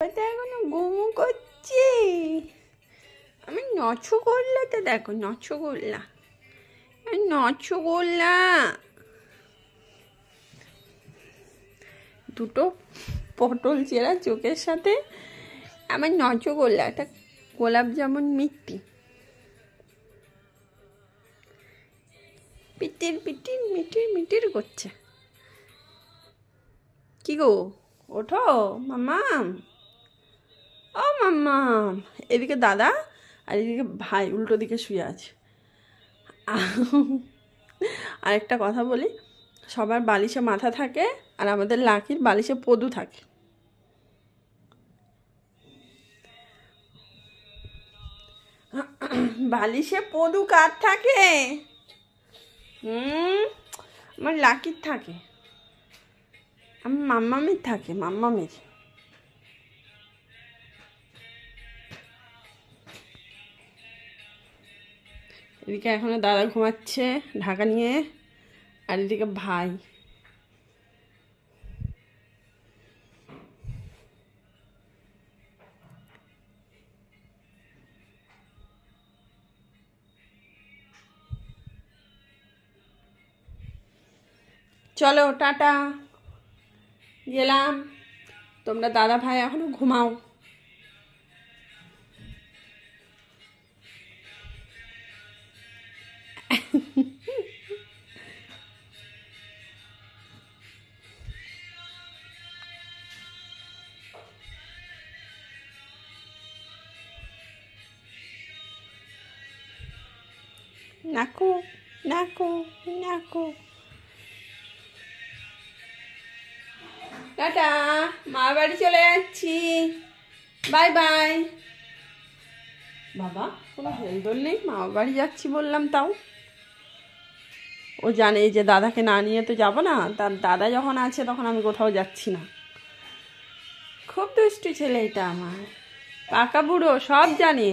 এখনো ঘুমু করছি। আমি নছগোল্লাটা দেখো, নছগোল্লা নছগোল্লা দুটো পটল চেরা চোখের সাথে আমার নছগোল্লা, একটা গোলাপ জামুন মিষ্টি, পিটির পিটির মিটির মিটির করছে। কি গো, ওঠো মাম্মাম, ও মাম্মাম। এদিকে দাদা আর এদিকে ভাই উল্টো দিকে শুয়ে আছে। আরেকটা কথা বলি, সবার বালিশে মাথা থাকে আর আমাদের লাকির বালিশে পদু থাকে। বালিশে পদু কার থাকে? আমার লাকির থাকে, আমার মাম্মামের থাকে, মাম্মামের। এদিকে এখনো দাদা ঘুমাচ্ছে ঢাকা নিয়ে, আর এদিকে ভাই। চলো টাটা, গেলাম। তোমরা দাদা ভাই এখনো ঘুমাও। নাকু নাকু নাকু। টাটা, মা বাড়ি চলে যাচ্ছি, বাই বাই। বাবা কোনো হেলদোল নেই, মা বাড়ি যাচ্ছি বললাম তাও। ও জানে যে দাদাকে না নিয়ে তো যাবো না, তার দাদা যখন আছে তখন আমি কোথাও যাচ্ছি না। খুব দুষ্টু ছেলে এটা আমার, পাকা বুড়ো, সব জানে।